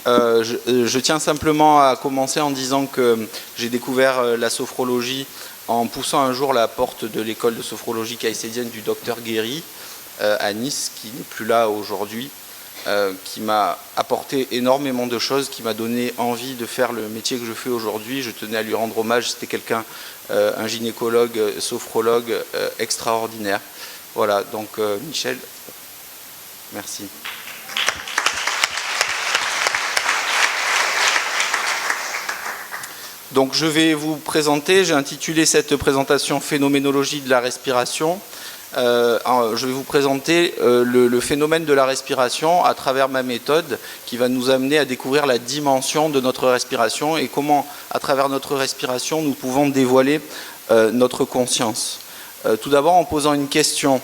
Je tiens simplement à commencer en disant que j'ai découvert la sophrologie en poussant un jour la porte de l'école de sophrologie caïcédienne du docteur Guéry à Nice, qui n'est plus là aujourd'hui, qui m'a apporté énormément de choses, qui m'a donné envie de faire le métier que je fais aujourd'hui. Je tenais à lui rendre hommage, c'était quelqu'un, un gynécologue, sophrologue extraordinaire. Voilà, donc Michel, merci. Donc je vais vous présenter, j'ai intitulé cette présentation « Phénoménologie de la respiration ». Je vais vous présenter le phénomène de la respiration à travers ma méthode qui va nous amener à découvrir la dimension de notre respiration et comment, à travers notre respiration, nous pouvons dévoiler notre conscience. Tout d'abord en posant une question,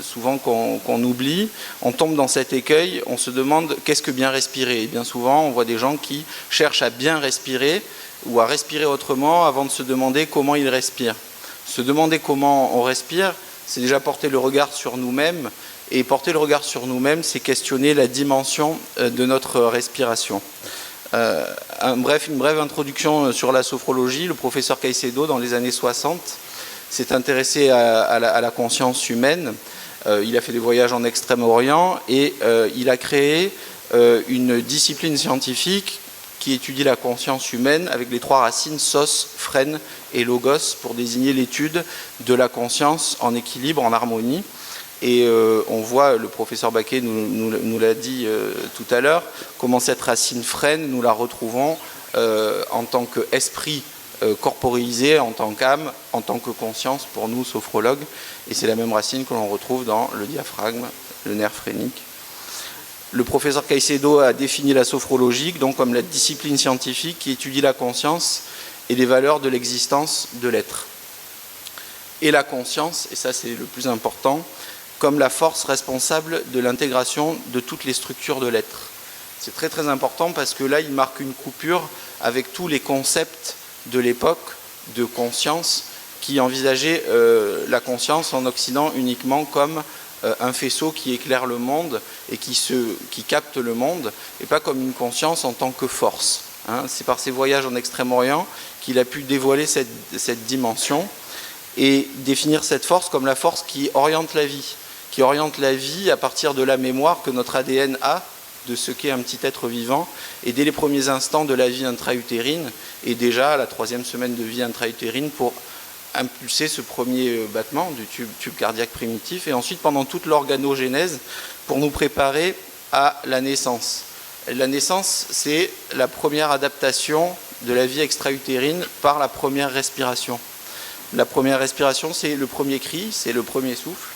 souvent qu'on oublie, on tombe dans cet écueil, on se demande qu'est-ce que bien respirer. Et bien souvent, on voit des gens qui cherchent à bien respirer ou à respirer autrement avant de se demander comment ils respirent. Se demander comment on respire, c'est déjà porter le regard sur nous-mêmes, et porter le regard sur nous-mêmes, c'est questionner la dimension de notre respiration. Une brève introduction sur la sophrologie. Le professeur Caicedo, dans les années 60, s'est intéressé à la conscience humaine. Il a fait des voyages en Extrême-Orient et il a créé une discipline scientifique qui étudie la conscience humaine avec les trois racines sos, phrène et logos pour désigner l'étude de la conscience en équilibre, en harmonie. Et on voit, le professeur Baquet nous l'a dit tout à l'heure, comment cette racine phrène, nous la retrouvons en tant qu'esprit corporéisé, en tant qu'âme, en tant que conscience pour nous, sophrologues. Et c'est la même racine que l'on retrouve dans le diaphragme, le nerf phrénique. Le professeur Caicedo a défini la sophrologie donc comme la discipline scientifique qui étudie la conscience et les valeurs de l'existence de l'être. Et la conscience, et ça c'est le plus important, comme la force responsable de l'intégration de toutes les structures de l'être. C'est très très important parce que là il marque une coupure avec tous les concepts de l'époque de conscience qui envisageaient la conscience en Occident uniquement comme un faisceau qui éclaire le monde et qui capte le monde, et pas comme une conscience en tant que force. C'est par ses voyages en Extrême-Orient qu'il a pu dévoiler cette dimension et définir cette force comme la force qui oriente la vie à partir de la mémoire que notre ADN a de ce qu'est un petit être vivant, et dès les premiers instants de la vie intra-utérine, et déjà à la 3e semaine de vie intra-utérine pour impulser ce premier battement du tube cardiaque primitif, et ensuite pendant toute l'organogénèse pour nous préparer à la naissance. La naissance, c'est la première adaptation de la vie extra-utérine par la première respiration. La première respiration, c'est le premier cri, c'est le premier souffle.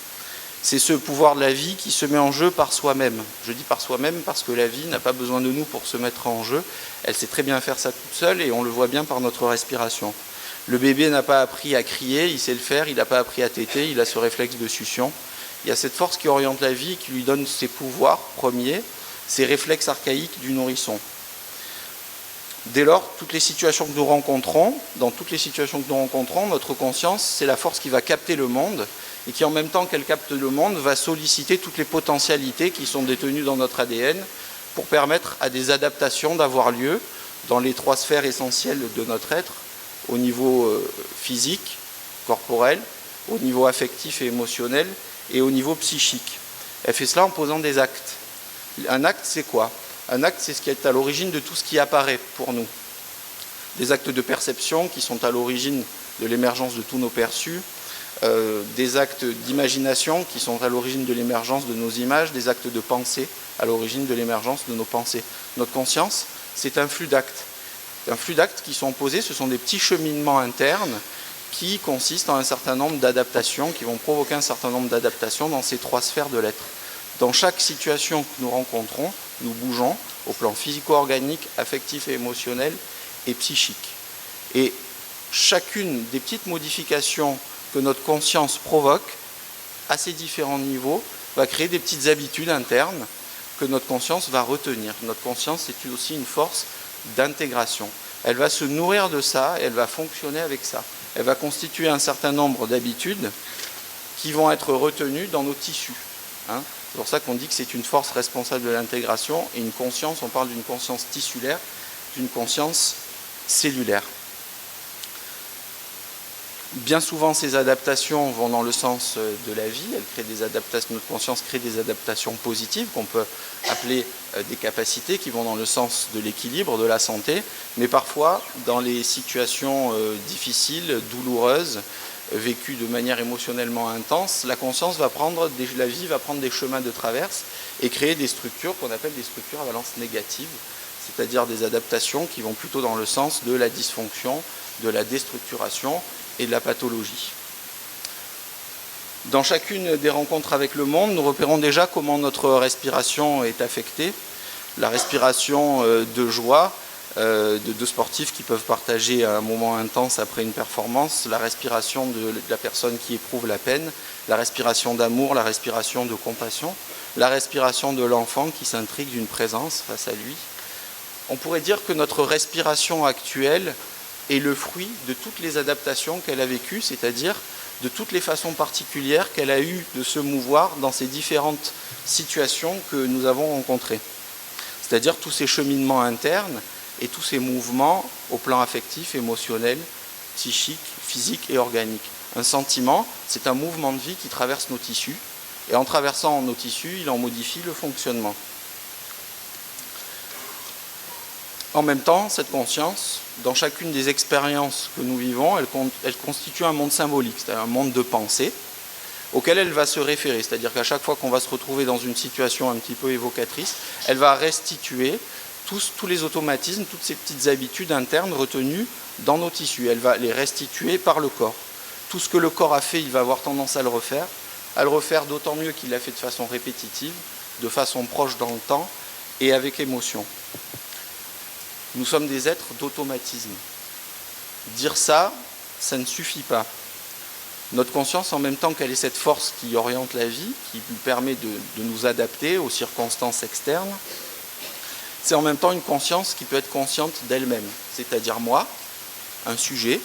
C'est ce pouvoir de la vie qui se met en jeu par soi-même. Je dis par soi-même parce que la vie n'a pas besoin de nous pour se mettre en jeu. Elle sait très bien faire ça toute seule et on le voit bien par notre respiration. Le bébé n'a pas appris à crier, il sait le faire, il n'a pas appris à téter, il a ce réflexe de succion. Il y a cette force qui oriente la vie, qui lui donne ses pouvoirs premiers, ses réflexes archaïques du nourrisson. Dès lors, toutes les situations que nous rencontrons, dans toutes les situations que nous rencontrons, notre conscience, c'est la force qui va capter le monde et qui, en même temps qu'elle capte le monde, va solliciter toutes les potentialités qui sont détenues dans notre ADN pour permettre à des adaptations d'avoir lieu dans les trois sphères essentielles de notre être, au niveau physique, corporel, au niveau affectif et émotionnel, et au niveau psychique. Elle fait cela en posant des actes. Un acte, c'est quoi? Un acte, c'est ce qui est à l'origine de tout ce qui apparaît pour nous. Des actes de perception qui sont à l'origine de l'émergence de tous nos perçus, des actes d'imagination qui sont à l'origine de l'émergence de nos images, des actes de pensée à l'origine de l'émergence de nos pensées. Notre conscience, c'est un flux d'actes. Un flux d'actes qui sont posés, ce sont des petits cheminements internes qui consistent en un certain nombre d'adaptations, qui vont provoquer un certain nombre d'adaptations dans ces trois sphères de l'être. Dans chaque situation que nous rencontrons, nous bougeons au plan physico-organique, affectif et émotionnel et psychique. Et chacune des petites modifications que notre conscience provoque à ces différents niveaux va créer des petites habitudes internes que notre conscience va retenir. Notre conscience, c'est aussi une force d'intégration. Elle va se nourrir de ça et elle va fonctionner avec ça. Elle va constituer un certain nombre d'habitudes qui vont être retenues dans nos tissus. C'est pour ça qu'on dit que c'est une force responsable de l'intégration, et une conscience, on parle d'une conscience tissulaire, d'une conscience cellulaire. Bien souvent, ces adaptations vont dans le sens de la vie. Elles créent des adaptations, notre conscience crée des adaptations positives qu'on peut appeler des capacités qui vont dans le sens de l'équilibre, de la santé. Mais parfois, dans les situations difficiles, douloureuses, vécues de manière émotionnellement intense, la conscience va prendre, la vie va prendre des chemins de traverse et créer des structures qu'on appelle des structures à valence négative, c'est-à-dire des adaptations qui vont plutôt dans le sens de la dysfonction, de la déstructuration et de la pathologie. Dans chacune des rencontres avec le monde, nous repérons déjà comment notre respiration est affectée. La respiration de joie, de sportifs qui peuvent partager un moment intense après une performance, la respiration de la personne qui éprouve la peine, la respiration d'amour, la respiration de compassion, la respiration de l'enfant qui s'intrigue d'une présence face à lui. On pourrait dire que notre respiration actuelle est le fruit de toutes les adaptations qu'elle a vécues, c'est-à-dire de toutes les façons particulières qu'elle a eues de se mouvoir dans ces différentes situations que nous avons rencontrées. C'est-à-dire tous ces cheminements internes et tous ces mouvements au plan affectif, émotionnel, psychique, physique et organique. Un sentiment, c'est un mouvement de vie qui traverse nos tissus, et en traversant nos tissus, il en modifie le fonctionnement. En même temps, cette conscience, dans chacune des expériences que nous vivons, elle constitue un monde symbolique, c'est-à-dire un monde de pensée, auquel elle va se référer. C'est-à-dire qu'à chaque fois qu'on va se retrouver dans une situation un petit peu évocatrice, elle va restituer tous les automatismes, toutes ces petites habitudes internes retenues dans nos tissus. Elle va les restituer par le corps. Tout ce que le corps a fait, il va avoir tendance à le refaire d'autant mieux qu'il l'a fait de façon répétitive, de façon proche dans le temps et avec émotion. Nous sommes des êtres d'automatisme. Dire ça, ça ne suffit pas. Notre conscience, en même temps qu'elle est cette force qui oriente la vie, qui nous permet de nous adapter aux circonstances externes, c'est en même temps une conscience qui peut être consciente d'elle-même. C'est-à-dire moi, un sujet,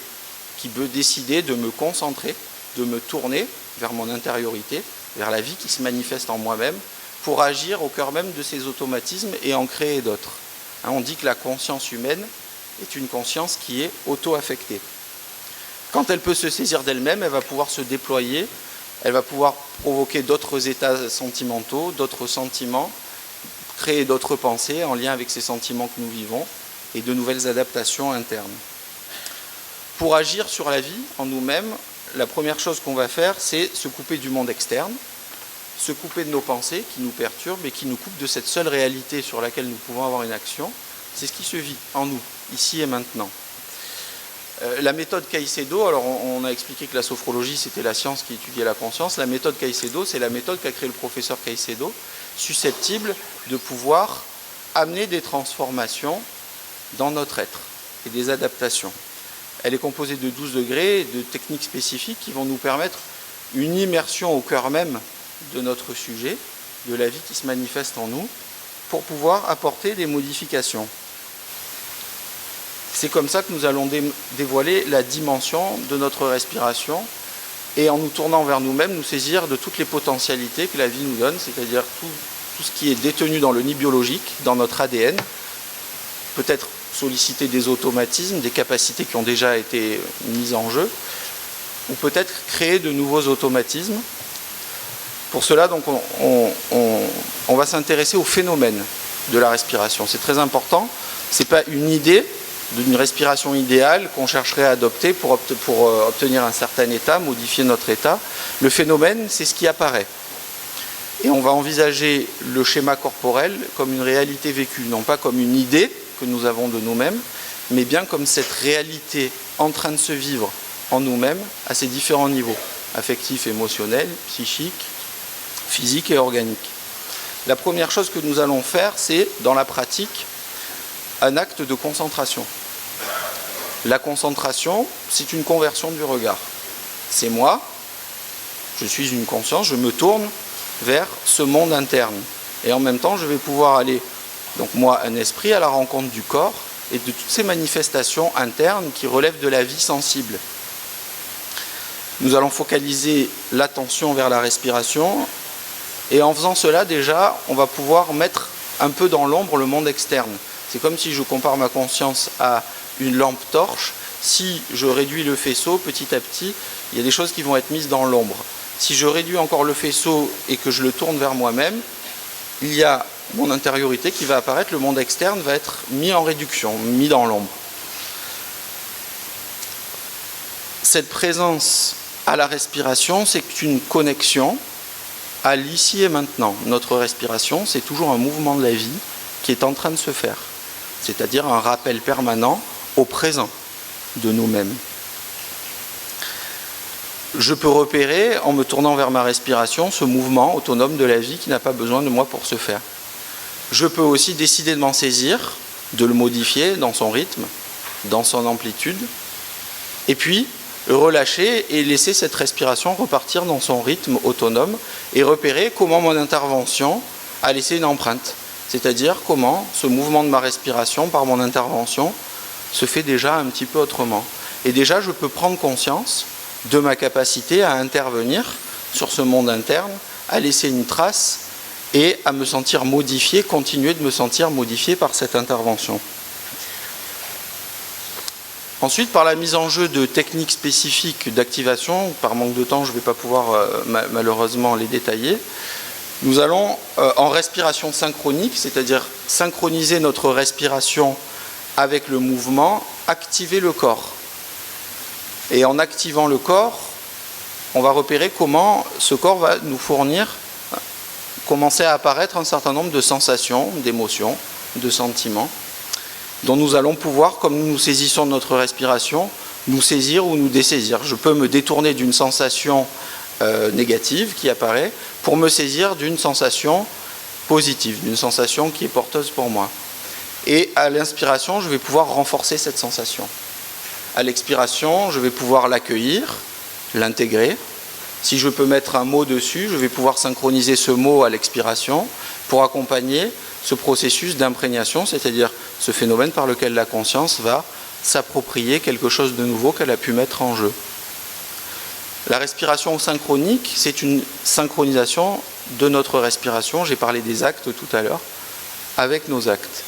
qui peut décider de me concentrer, de me tourner vers mon intériorité, vers la vie qui se manifeste en moi-même, pour agir au cœur même de ces automatismes et en créer d'autres. On dit que la conscience humaine est une conscience qui est auto-affectée. Quand elle peut se saisir d'elle-même, elle va pouvoir se déployer, elle va pouvoir provoquer d'autres états sentimentaux, d'autres sentiments, créer d'autres pensées en lien avec ces sentiments que nous vivons et de nouvelles adaptations internes. Pour agir sur la vie en nous-mêmes, la première chose qu'on va faire, c'est se couper du monde externe, se couper de nos pensées qui nous perturbent et qui nous coupent de cette seule réalité sur laquelle nous pouvons avoir une action. C'est ce qui se vit en nous, ici et maintenant. La méthode Caicedo, alors on a expliqué que la sophrologie c'était la science qui étudiait la conscience. La méthode Caicedo, c'est la méthode qu'a créée le professeur Caicedo, susceptible de pouvoir amener des transformations dans notre être et des adaptations. Elle est composée de 12 degrés et de techniques spécifiques qui vont nous permettre une immersion au cœur même de notre sujet, de la vie qui se manifeste en nous, pour pouvoir apporter des modifications. C'est comme ça que nous allons dévoiler la dimension de notre respiration et en nous tournant vers nous-mêmes, nous saisir de toutes les potentialités que la vie nous donne, c'est-à-dire tout ce qui est détenu dans le nid biologique, dans notre ADN, peut-être solliciter des automatismes, des capacités qui ont déjà été mises en jeu, ou peut-être créer de nouveaux automatismes. Pour cela, donc, on va s'intéresser au phénomène de la respiration. C'est très important. Ce n'est pas une idée d'une respiration idéale qu'on chercherait à adopter pour obtenir un certain état, modifier notre état. Le phénomène, c'est ce qui apparaît. Et on va envisager le schéma corporel comme une réalité vécue, non pas comme une idée que nous avons de nous-mêmes, mais bien comme cette réalité en train de se vivre en nous-mêmes à ces différents niveaux, affectifs, émotionnels, psychiques, physiques et organiques. La première chose que nous allons faire, c'est, dans la pratique, un acte de concentration. La concentration, c'est une conversion du regard. C'est moi, je suis une conscience, je me tourne vers ce monde interne. Et en même temps, je vais pouvoir aller, donc moi, un esprit, à la rencontre du corps et de toutes ces manifestations internes qui relèvent de la vie sensible. Nous allons focaliser l'attention vers la respiration Et en faisant cela, déjà, on va pouvoir mettre un peu dans l'ombre le monde externe. C'est comme si je compare ma conscience à une lampe torche. Si je réduis le faisceau petit à petit, il y a des choses qui vont être mises dans l'ombre. Si je réduis encore le faisceau et que je le tourne vers moi-même, il y a mon intériorité qui va apparaître, le monde externe va être mis en réduction, mis dans l'ombre. Cette présence à la respiration, c'est une connexion à l'ici et maintenant. Notre respiration, c'est toujours un mouvement de la vie qui est en train de se faire, c'est-à-dire un rappel permanent au présent de nous-mêmes. Je peux repérer, en me tournant vers ma respiration, ce mouvement autonome de la vie qui n'a pas besoin de moi pour se faire. Je peux aussi décider de m'en saisir, de le modifier dans son rythme, dans son amplitude, et puis relâcher et laisser cette respiration repartir dans son rythme autonome et repérer comment mon intervention a laissé une empreinte. C'est-à-dire comment ce mouvement de ma respiration par mon intervention se fait déjà un petit peu autrement. Et déjà, je peux prendre conscience de ma capacité à intervenir sur ce monde interne, à laisser une trace et à me sentir modifié, continuer de me sentir modifié par cette intervention. Ensuite, par la mise en jeu de techniques spécifiques d'activation, par manque de temps, je ne vais pas pouvoir malheureusement les détailler, nous allons en respiration synchronique, c'est-à-dire synchroniser notre respiration avec le mouvement, activer le corps. Et en activant le corps, on va repérer comment ce corps va nous fournir, commencer à apparaître un certain nombre de sensations, d'émotions, de sentiments, dont nous allons pouvoir, comme nous nous saisissons de notre respiration, nous saisir ou nous dessaisir. Je peux me détourner d'une sensation négative qui apparaît pour me saisir d'une sensation positive, d'une sensation qui est porteuse pour moi. Et à l'inspiration, je vais pouvoir renforcer cette sensation. À l'expiration, je vais pouvoir l'accueillir, l'intégrer. Si je peux mettre un mot dessus, je vais pouvoir synchroniser ce mot à l'expiration pour accompagner ce processus d'imprégnation, c'est-à-dire ce phénomène par lequel la conscience va s'approprier quelque chose de nouveau qu'elle a pu mettre en jeu. La respiration synchronique, c'est une synchronisation de notre respiration. J'ai parlé des actes tout à l'heure, avec nos actes.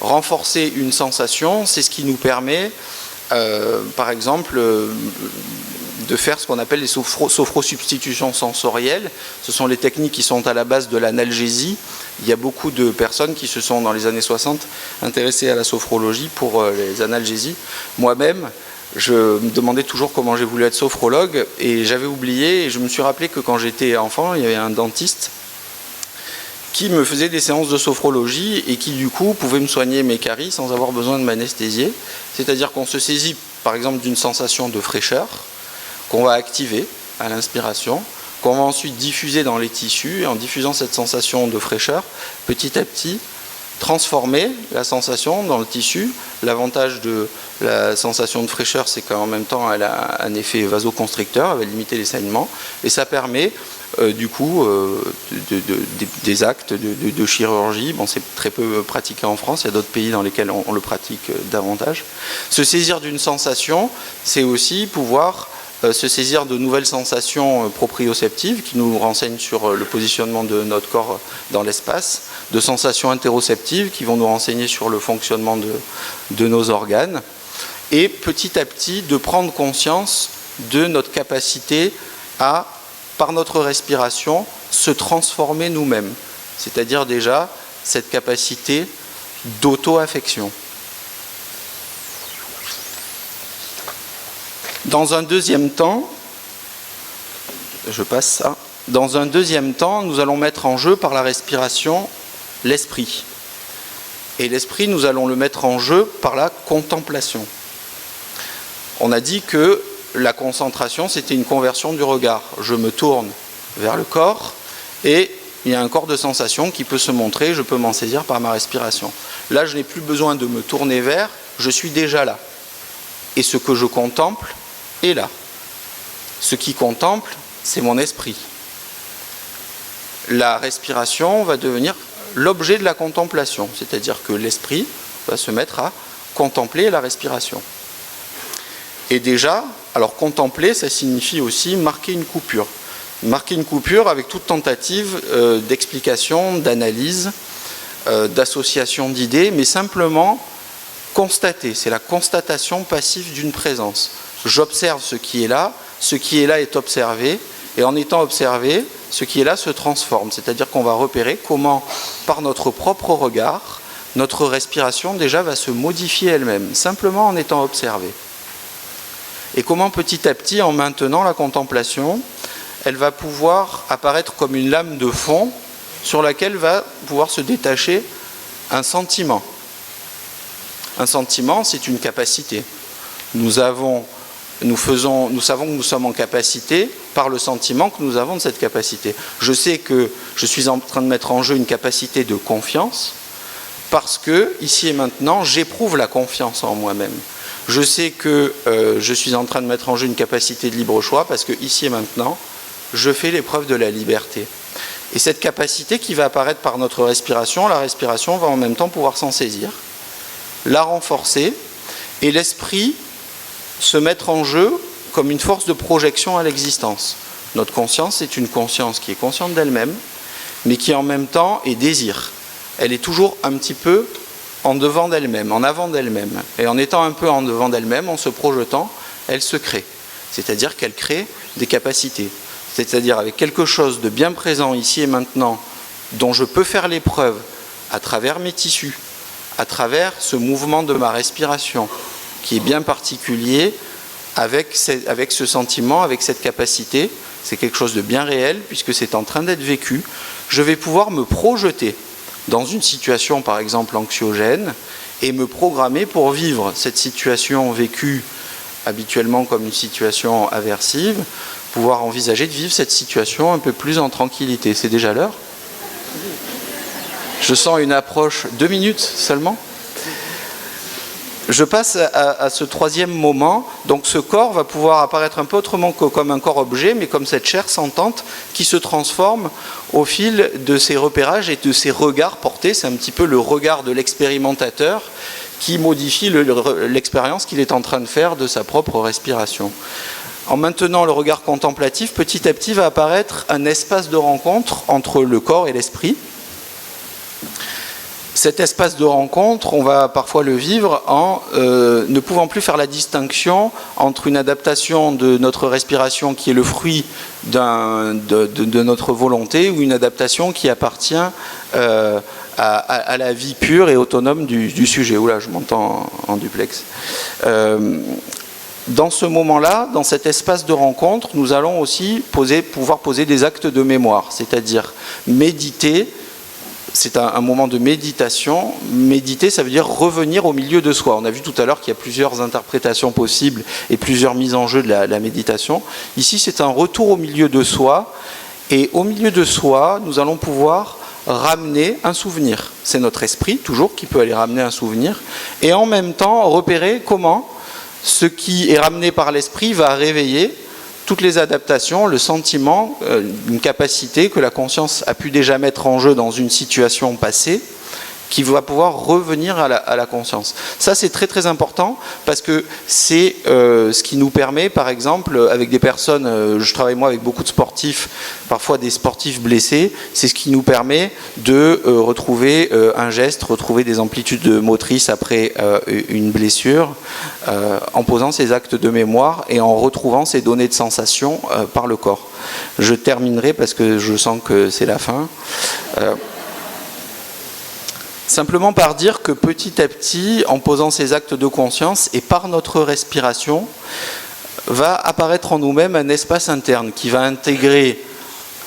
Renforcer une sensation, c'est ce qui nous permet, par exemple, de faire ce qu'on appelle les sophrosubstitutions sensorielles. Ce sont les techniques qui sont à la base de l'analgésie. Il y a beaucoup de personnes qui se sont, dans les années 60, intéressées à la sophrologie pour les analgésies. Moi-même, je me demandais toujours comment j'ai voulu être sophrologue et j'avais oublié, et je me suis rappelé que quand j'étais enfant, il y avait un dentiste qui me faisait des séances de sophrologie et qui du coup pouvait me soigner mes caries sans avoir besoin de m'anesthésier. C'est-à-dire qu'on se saisit par exemple d'une sensation de fraîcheur qu'on va activer à l'inspiration, qu'on va ensuite diffuser dans les tissus, et en diffusant cette sensation de fraîcheur, petit à petit, transformer la sensation dans le tissu. L'avantage de la sensation de fraîcheur, c'est qu'en même temps, elle a un effet vasoconstricteur, elle va limiter les saignements, et ça permet du coup des actes de chirurgie. Bon, c'est très peu pratiqué en France, il y a d'autres pays dans lesquels on le pratique davantage. Se saisir d'une sensation, c'est aussi pouvoir se saisir de nouvelles sensations proprioceptives qui nous renseignent sur le positionnement de notre corps dans l'espace, de sensations interoceptives qui vont nous renseigner sur le fonctionnement de nos organes, et petit à petit de prendre conscience de notre capacité à, par notre respiration, se transformer nous-mêmes, c'est-à-dire déjà cette capacité d'auto-affection. Dans un deuxième temps, je passe ça. Dans un deuxième temps, nous allons mettre en jeu par la respiration l'esprit. Et l'esprit, nous allons le mettre en jeu par la contemplation. On a dit que la concentration, c'était une conversion du regard. Je me tourne vers le corps et il y a un corps de sensation qui peut se montrer, je peux m'en saisir par ma respiration. Là, je n'ai plus besoin de me tourner vers, je suis déjà là. Et ce que je contemple est là. Ce qui contemple, c'est mon esprit. La respiration va devenir l'objet de la contemplation, c'est-à-dire que l'esprit va se mettre à contempler la respiration. Et déjà, alors contempler, ça signifie aussi marquer une coupure. Marquer une coupure avec toute tentative d'explication, d'analyse, d'association d'idées, mais simplement constater. C'est la constatation passive d'une présence. J'observe ce qui est là est observé, et en étant observé, ce qui est là se transforme. C'est-à-dire qu'on va repérer comment, par notre propre regard, notre respiration déjà va se modifier elle-même, simplement en étant observée. Et comment petit à petit, en maintenant la contemplation, elle va pouvoir apparaître comme une lame de fond sur laquelle va pouvoir se détacher un sentiment. Un sentiment, c'est une capacité. Nous savons que nous sommes en capacité par le sentiment que nous avons de cette capacité. Je sais que je suis en train de mettre en jeu une capacité de confiance parce que, ici et maintenant, j'éprouve la confiance en moi-même. Je sais que je suis en train de mettre en jeu une capacité de libre choix parce que, ici et maintenant, je fais l'épreuve de la liberté. Et cette capacité qui va apparaître par notre respiration, la respiration va en même temps pouvoir s'en saisir, la renforcer, et l'esprit se mettre en jeu comme une force de projection à l'existence. Notre conscience est une conscience qui est consciente d'elle-même, mais qui en même temps est désir. Elle est toujours un petit peu en devant d'elle-même, en avant d'elle-même. Et en étant un peu en devant d'elle-même, en se projetant, elle se crée. C'est-à-dire qu'elle crée des capacités. C'est-à-dire avec quelque chose de bien présent ici et maintenant, dont je peux faire l'épreuve à travers mes tissus, à travers ce mouvement de ma respiration, qui est bien particulier, avec ce sentiment, avec cette capacité. C'est quelque chose de bien réel, puisque c'est en train d'être vécu. Je vais pouvoir me projeter dans une situation, par exemple, anxiogène, et me programmer pour vivre cette situation vécue habituellement comme une situation aversive, pouvoir envisager de vivre cette situation un peu plus en tranquillité. C'est déjà l'heure ? Je sens une approche, 2 minutes seulement. Je passe à ce troisième moment. Donc ce corps va pouvoir apparaître un peu autrement que comme un corps-objet, mais comme cette chair sentante qui se transforme au fil de ses repérages et de ses regards portés. C'est un petit peu le regard de l'expérimentateur qui modifie l'expérience qu'il est en train de faire de sa propre respiration. En maintenant le regard contemplatif, petit à petit va apparaître un espace de rencontre entre le corps et l'esprit. Cet espace de rencontre, on va parfois le vivre en ne pouvant plus faire la distinction entre une adaptation de notre respiration qui est le fruit de notre volonté ou une adaptation qui appartient à la vie pure et autonome du sujet. Oula, je m'entends en duplex. Dans ce moment-là, dans cet espace de rencontre, nous allons aussi pouvoir poser des actes de mémoire, c'est-à-dire méditer. C'est un moment de méditation. Méditer, ça veut dire revenir au milieu de soi. On a vu tout à l'heure qu'il y a plusieurs interprétations possibles et plusieurs mises en jeu de la méditation. Ici, c'est un retour au milieu de soi. Et au milieu de soi, nous allons pouvoir ramener un souvenir. C'est notre esprit, toujours, qui peut aller ramener un souvenir. Et en même temps, repérer comment ce qui est ramené par l'esprit va réveiller toutes les adaptations, le sentiment, une capacité que la conscience a pu déjà mettre en jeu dans une situation passée, qui va pouvoir revenir à la conscience. Ça, c'est très très important, parce que c'est ce qui nous permet, par exemple, avec des personnes, je travaille moi avec beaucoup de sportifs, parfois des sportifs blessés, c'est ce qui nous permet de retrouver un geste, retrouver des amplitudes motrices après une blessure, en posant ces actes de mémoire et en retrouvant ces données de sensation par le corps. Je terminerai parce que je sens que c'est la fin. Simplement par dire que petit à petit, en posant ces actes de conscience et par notre respiration, va apparaître en nous-mêmes un espace interne qui va intégrer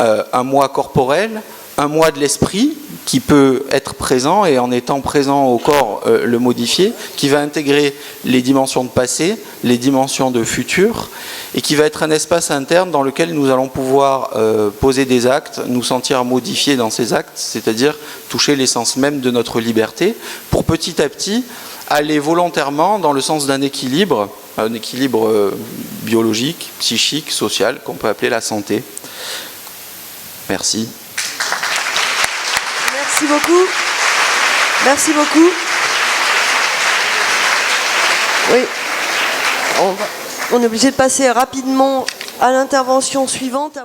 un moi corporel, un moi de l'esprit qui peut être présent et en étant présent au corps le modifier, qui va intégrer les dimensions de passé, les dimensions de futur et qui va être un espace interne dans lequel nous allons pouvoir poser des actes, nous sentir modifiés dans ces actes, c'est-à-dire toucher l'essence même de notre liberté pour petit à petit aller volontairement dans le sens d'un équilibre, un équilibre biologique, psychique, social qu'on peut appeler la santé. Merci. Merci beaucoup. Merci beaucoup. Oui. On est obligé de passer rapidement à l'intervention suivante.